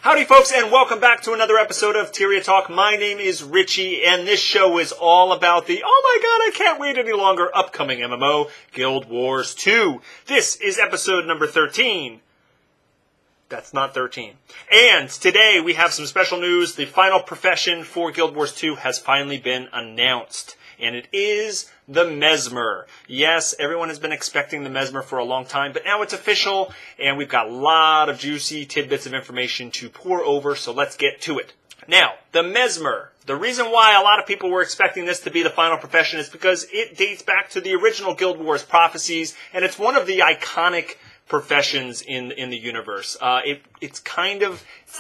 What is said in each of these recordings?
Howdy folks, and welcome back to another episode of Tyria Talk. My name is Richie, and this show is all about the, oh my god, I can't wait any longer, upcoming MMO, Guild Wars 2. This is episode number 13. That's not 13. And today we have some special news. The final profession for Guild Wars 2 has finally been announced. And it is the Mesmer. Yes, everyone has been expecting the Mesmer for a long time, but now it's official, and we've got a lot of juicy tidbits of information to pour over, so let's get to it. Now, the Mesmer. The reason why a lot of people were expecting this to be the final profession is because it dates back to the original Guild Wars prophecies, and it's one of the iconic professions in the universe. It's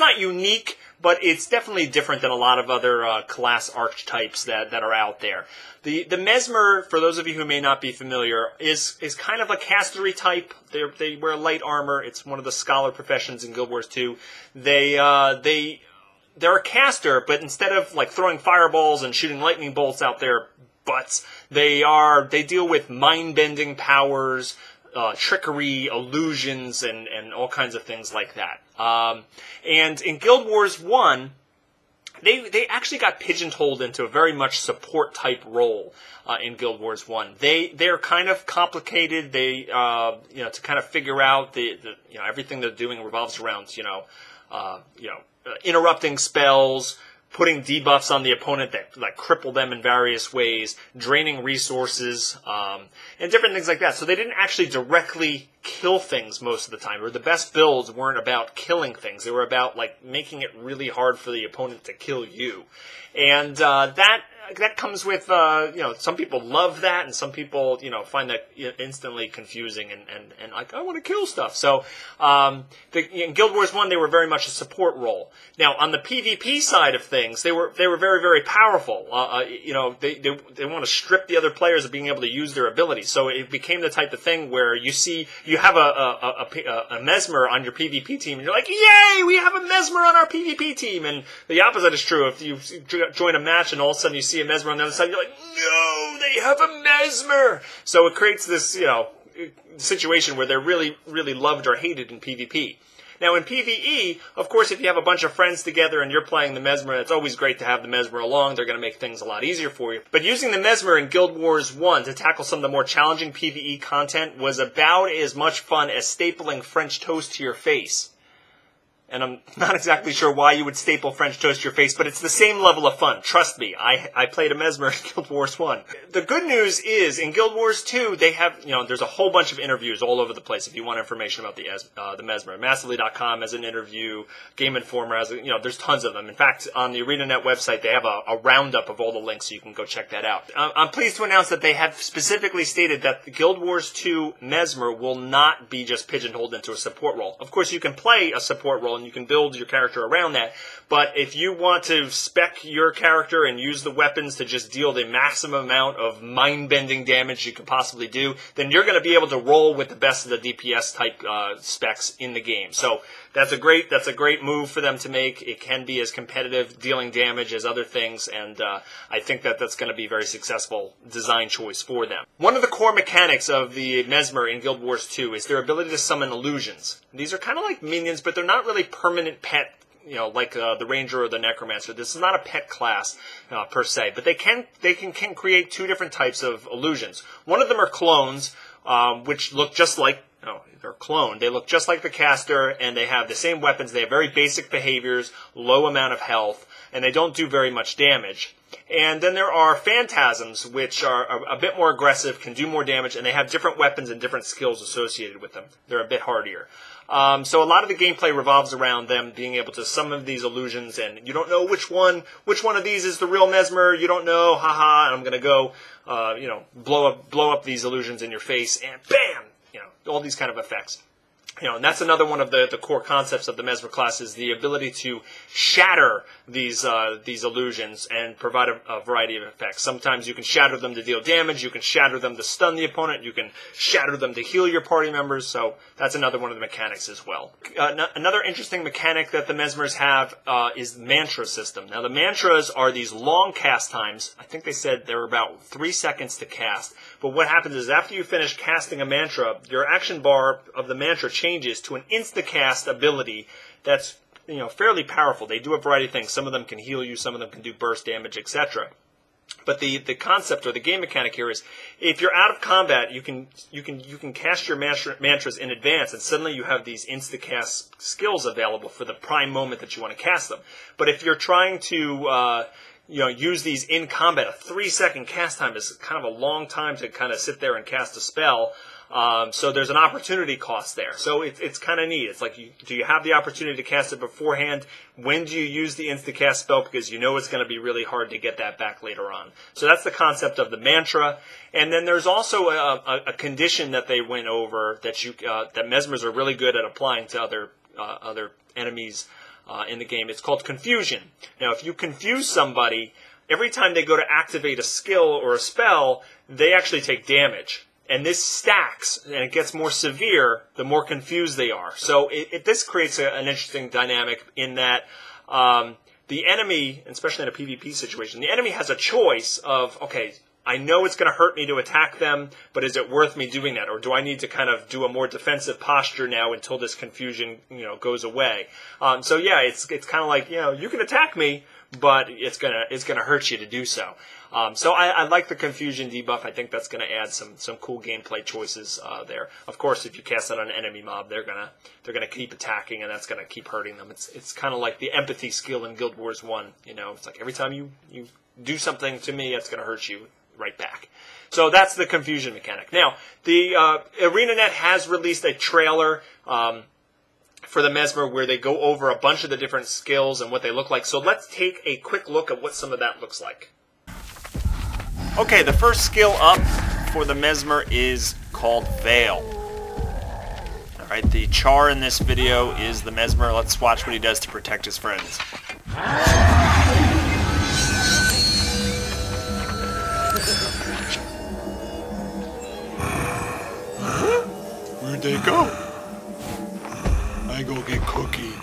not unique, but it's definitely different than a lot of other class archetypes that are out there. The Mesmer, for those of you who may not be familiar, is kind of a castery type. They wear light armor. It's one of the scholar professions in Guild Wars 2. They're a caster, but instead of like throwing fireballs and shooting lightning bolts out their butts, they deal with mind-bending powers, trickery, illusions, and all kinds of things like that. And in Guild Wars 1, they actually got pigeonholed into a very much support type role in Guild Wars 1. They're kind of complicated. To kind of figure out everything they're doing revolves around interrupting spells, putting debuffs on the opponent that like cripple them in various ways, draining resources, and different things like that. So they didn't actually directly kill things most of the time, or the best builds weren't about killing things. They were about like making it really hard for the opponent to kill you. And that comes with, some people love that, and some people, find that instantly confusing and like, I want to kill stuff. So, in Guild Wars 1, they were very much a support role. Now, on the PvP side of things, they were very, very powerful. They want to strip the other players of being able to use their abilities. So it became the type of thing where you have a Mesmer on your PvP team, and you're like, yay, we have a Mesmer on our PvP team. And the opposite is true. If you join a match and all of a sudden you see a Mesmer on the other side, you're like, no, they have a Mesmer! So it creates this, situation where they're really, really loved or hated in PvP. Now, in PvE, of course, if you have a bunch of friends together and you're playing the Mesmer, it's always great to have the Mesmer along. They're going to make things a lot easier for you. But using the Mesmer in Guild Wars 1 to tackle some of the more challenging PvE content was about as much fun as stapling French toast to your face. And I'm not exactly sure why you would staple French toast to your face, but it's the same level of fun. Trust me, I played a Mesmer in Guild Wars 1. The good news is, in Guild Wars 2, they have, there's a whole bunch of interviews all over the place if you want information about the Mesmer. Massively.com has an interview, Game Informer has, there's tons of them. In fact, on the ArenaNet website, they have a roundup of all the links, so you can go check that out. I'm pleased to announce that they have specifically stated that the Guild Wars 2 Mesmer will not be just pigeonholed into a support role. Of course, you can play a support role, and you can build your character around that. But if you want to spec your character and use the weapons to just deal the maximum amount of mind-bending damage you can possibly do, then you're going to be able to roll with the best of the DPS type specs in the game. So that's a great move for them to make. It can be as competitive dealing damage as other things, and I think that's going to be a very successful design choice for them. One of the core mechanics of the Mesmer in Guild Wars 2 is their ability to summon illusions. These are kind of like minions, but they're not really permanent pet, like the Ranger or the Necromancer. This is not a pet class per se, but they can create two different types of illusions. One of them are clones, which look just like, they're cloned. They look just like the caster, and they have the same weapons. They have very basic behaviors, low amount of health, and they don't do very much damage. And then there are phantasms, which are a bit more aggressive, can do more damage, and they have different weapons and different skills associated with them. They're a bit hardier. So a lot of the gameplay revolves around them being able to summon these illusions, and you don't know which one of these is the real Mesmer. You don't know, haha, I'm going to go, blow up these illusions in your face, and bam! All these kind of effects. And that's another one of the core concepts of the Mesmer class, is the ability to shatter these illusions and provide a variety of effects. Sometimes you can shatter them to deal damage, you can shatter them to stun the opponent, you can shatter them to heal your party members, so that's another one of the mechanics as well. Another interesting mechanic that the Mesmers have is the mantra system. Now the mantras are these long cast times. I think they said they're about 3 seconds to cast, but what happens is after you finish casting a mantra, your action bar of the mantra changes to an insta-cast ability that's fairly powerful. They do a variety of things. Some of them can heal you, some of them can do burst damage, etc. But the concept or the game mechanic here is, if you're out of combat, you can cast your mantras in advance, and suddenly you have these insta-cast skills available for the prime moment that you want to cast them. But if you're trying to use these in combat, a 3-second cast time is kind of a long time to kind of sit there and cast a spell. So there's an opportunity cost there. So it's kind of neat. It's like, do you have the opportunity to cast it beforehand? When do you use the insta-cast spell? Because you know it's going to be really hard to get that back later on. So that's the concept of the mantra. And then there's also a condition that they went over that that Mesmers are really good at applying to other enemies in the game. It's called confusion. Now, if you confuse somebody, every time they go to activate a skill or a spell, they actually take damage. And this stacks, and it gets more severe the more confused they are. So this creates an interesting dynamic in that the enemy, especially in a PvP situation, the enemy has a choice of, okay, I know it's going to hurt me to attack them, but is it worth me doing that? Or do I need to kind of do a more defensive posture now until this confusion goes away? So yeah, it's kind of like, you can attack me, but it's gonna hurt you to do so. So I like the confusion debuff. I think that's going to add some cool gameplay choices there. Of course, if you cast it on an enemy mob, they're gonna keep attacking, and that's going to keep hurting them. It's kind of like the empathy skill in Guild Wars 1. It's like every time you do something to me, it's going to hurt you right back. So that's the confusion mechanic. Now, the ArenaNet has released a trailer for the Mesmer where they go over a bunch of the different skills and what they look like. So let's take a quick look at what some of that looks like. Okay, the first skill up for the Mesmer is called Veil. Alright, the char in this video is the Mesmer. Let's watch what he does to protect his friends. Where'd they go? I go get cookie.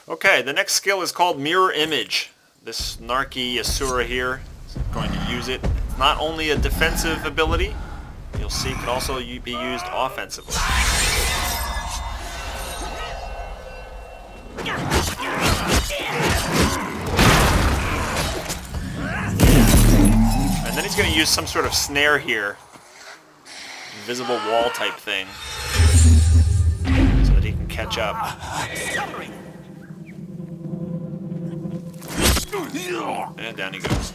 Okay, the next skill is called Mirror Image. This snarky Asura here is going to use it. It's not only a defensive ability, you'll see it can also be used offensively. And then he's going to use some sort of snare here. Invisible wall type thing. So that he can catch up. And down he goes.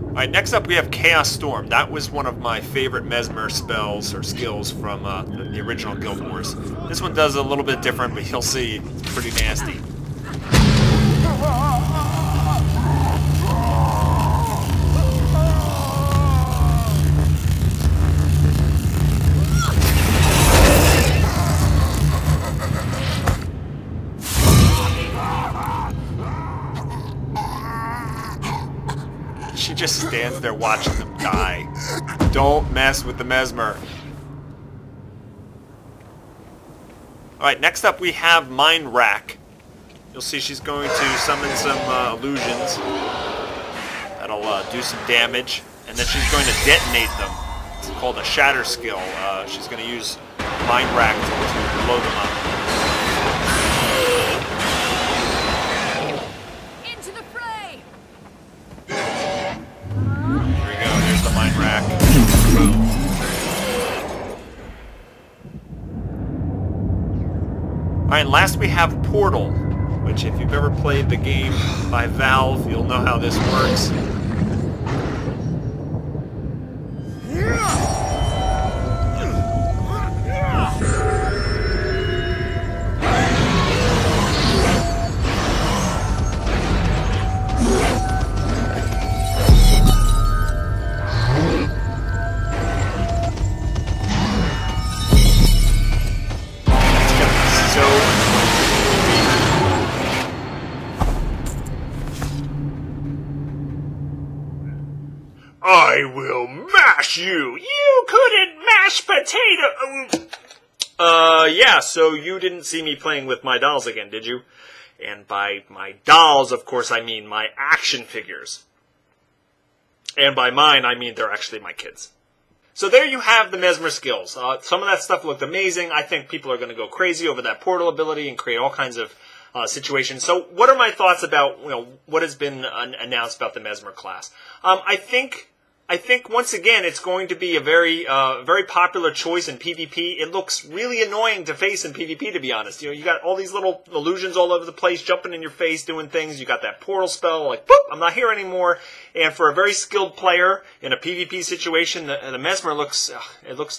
Alright, next up we have Chaos Storm. That was one of my favorite Mesmer spells or skills from the original Guild Wars. This one does a little bit different, but you'll see it's pretty nasty. She just stands there watching them die. Don't mess with the Mesmer. Alright, next up we have Mind Rack. You'll see she's going to summon some illusions. That'll do some damage. And then she's going to detonate them. It's called a Shatter skill. She's going to use Mind Rack to blow them up. Mind Rack. Alright, last we have Portal, which if you've ever played the game by Valve, you'll know how this works. I will mash mash you. You couldn't mash potato. Yeah, so you didn't see me playing with my dolls again, did you? And by my dolls, of course, I mean my action figures. And by mine, I mean they're actually my kids. So there you have the Mesmer Skills. Some of that stuff looked amazing. I think people are going to go crazy over that portal ability and create all kinds of situations. So what are my thoughts about what has been announced about the Mesmer class? I think once again it's going to be a very popular choice in PvP. It looks really annoying to face in PvP, to be honest. You got all these little illusions all over the place, jumping in your face, doing things. You got that portal spell, like boop, I'm not here anymore. And for a very skilled player in a PvP situation, the Mesmer looks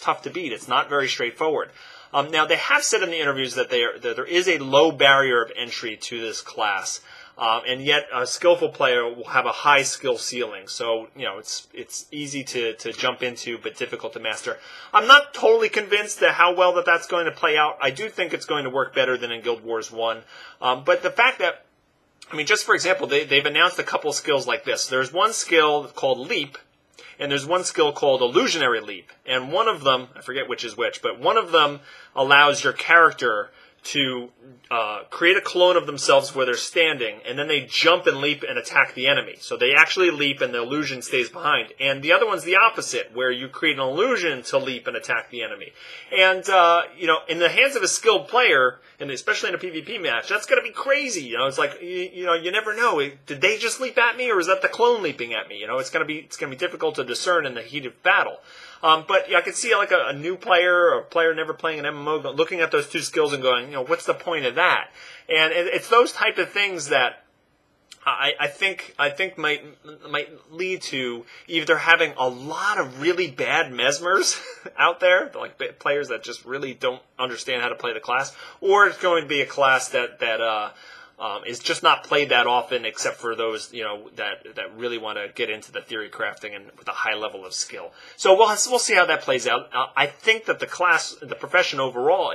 tough to beat. It's not very straightforward. Now they have said in the interviews that there is a low barrier of entry to this class. And yet a skillful player will have a high skill ceiling. So, it's easy to jump into, but difficult to master. I'm not totally convinced that how well that's going to play out. I do think it's going to work better than in Guild Wars 1. But the fact that, just for example, they've announced a couple skills like this. There's one skill called Leap, and there's one skill called Illusionary Leap. And one of them, I forget which is which, but one of them allows your character to create a clone of themselves where they're standing, and then they jump and leap and attack the enemy. So they actually leap and the illusion stays behind. And the other one's the opposite, where you create an illusion to leap and attack the enemy. And, in the hands of a skilled player, and especially in a PvP match, that's going to be crazy. It's like, you never know. Did they just leap at me, or is that the clone leaping at me? It's going to be difficult to discern in the heat of battle. But I could see like a new player or a player never playing an MMO looking at those two skills and going, what's the point of that? And it's those type of things that I think might lead to either having a lot of really bad Mesmers out there, like players that just really don't understand how to play the class, or it's going to be a class that is just not played that often, except for those that really want to get into the theory crafting and with a high level of skill. So we'll see how that plays out. I think that the profession overall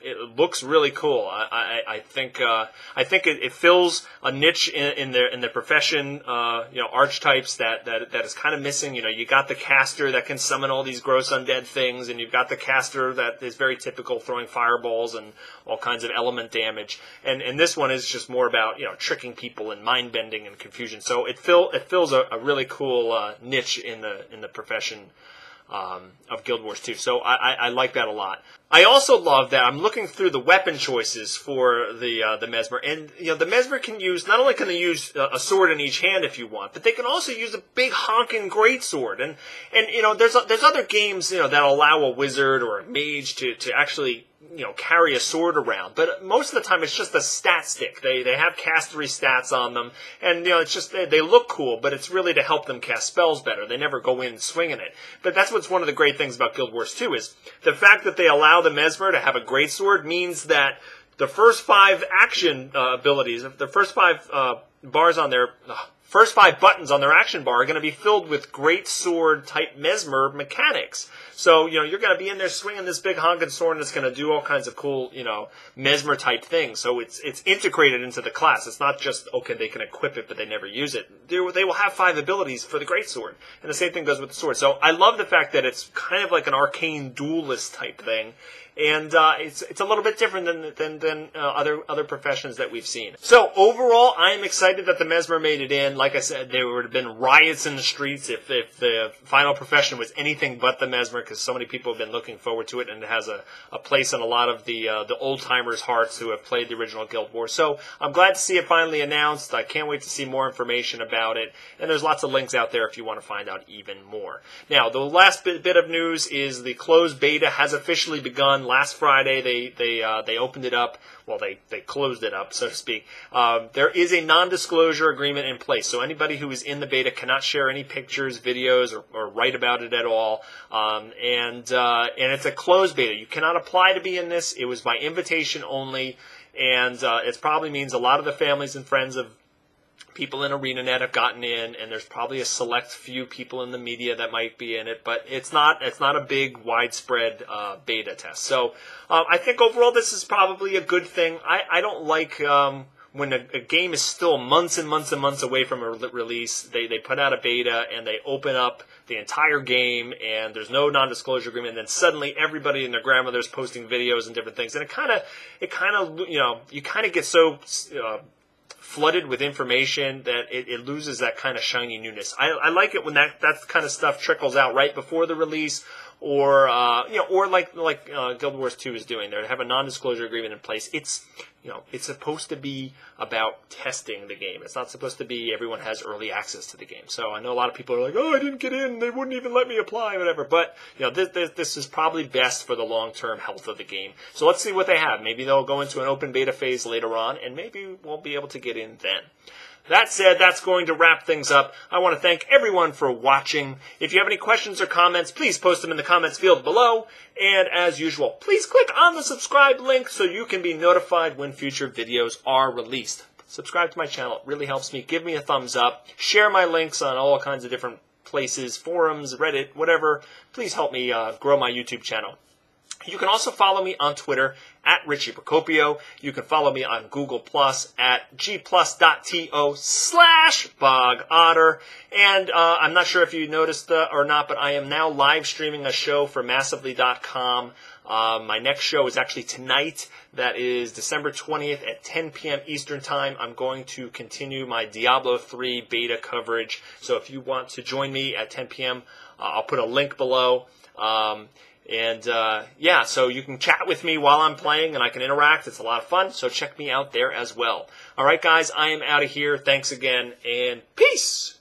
it looks really cool. I think it fills a niche in the profession. Archetypes that is kind of missing. You got the caster that can summon all these gross undead things, and you've got the caster that is very typical, throwing fireballs and all kinds of element damage. And this one is just more about tricking people and mind bending and confusion. So it fills a really cool niche in the profession of Guild Wars 2. So I like that a lot. I also love that I'm looking through the weapon choices for the Mesmer, and the Mesmer can use, not only can they use a sword in each hand if you want, but they can also use a big honking greatsword. And there's other games that allow a wizard or a mage to actually carry a sword around, but most of the time it's just a stat stick. They have castery stats on them, and it's just they look cool, but it's really to help them cast spells better. They never go in swinging it. But that's what's one of the great things about Guild Wars 2 is the fact that they allow the Mesmer to have a greatsword means that the first 5 action abilities, the first 5 bars on their first 5 buttons on their action bar are going to be filled with great sword type Mesmer mechanics. So, you're going to be in there swinging this big honking sword, and it's going to do all kinds of cool, Mesmer type things. So it's integrated into the class. It's not just, okay, they can equip it, but they never use it. They will have 5 abilities for the greatsword. And the same thing goes with the sword. So I love the fact that it's kind of like an arcane duelist type thing. And it's a little bit different than other professions that we've seen. So overall, I am excited that the Mesmer made it in. Like I said, there would have been riots in the streets if the final profession was anything but the Mesmer, because so many people have been looking forward to it, and it has a place in a lot of the old timers' hearts who have played the original Guild Wars. So I'm glad to see it finally announced. I can't wait to see more information about it, and there's lots of links out there if you want to find out even more. Now, the last bit of news is the closed beta has officially begun. Last Friday, they opened it up. Well, they closed it up, so to speak. There is a non-disclosure agreement in place, so anybody who is in the beta cannot share any pictures, videos, or write about it at all. And it's a closed beta. You cannot apply to be in this. It was by invitation only, and it probably means a lot of the families and friends of people in ArenaNet have gotten in, and there's probably a select few people in the media that might be in it, but it's not a big widespread beta test. So I think overall this is probably a good thing. I don't like when a game is still months and months and months away from a release, they put out a beta and they open up the entire game and there's no non-disclosure agreement, and then suddenly everybody and their grandmother's posting videos and different things, and it kind of you kind of get so flooded with information that it loses that kind of shiny newness. I like it when that kind of stuff trickles out right before the release, or or like Guild Wars 2 is doing. They have a non-disclosure agreement in place. It's supposed to be about testing the game. It's not supposed to be everyone has early access to the game. So I know a lot of people are like, oh, I didn't get in. They wouldn't even let me apply, whatever. But this is probably best for the long-term health of the game. So let's see what they have. Maybe they'll go into an open beta phase later on, and maybe we'll be able to get in then. That said, that's going to wrap things up. I want to thank everyone for watching. If you have any questions or comments, please post them in the comments field below. And as usual, please click on the subscribe link so you can be notified when future videos are released. Subscribe to my channel. It really helps me. Give me a thumbs up. Share my links on all kinds of different places, forums, Reddit, whatever. Please help me grow my YouTube channel. You can also follow me on Twitter at Richie Procopio. You can follow me on Google Plus at gplus.to/BogOtter. And I'm not sure if you noticed or not, but I am now live streaming a show for Massively.com. My next show is actually tonight. That is December 20th at 10 p.m. Eastern Time. I'm going to continue my Diablo 3 beta coverage. So if you want to join me at 10 p.m., I'll put a link below. So you can chat with me while I'm playing and I can interact. It's a lot of fun, so check me out there as well. All right, guys, I am out of here. Thanks again, and peace!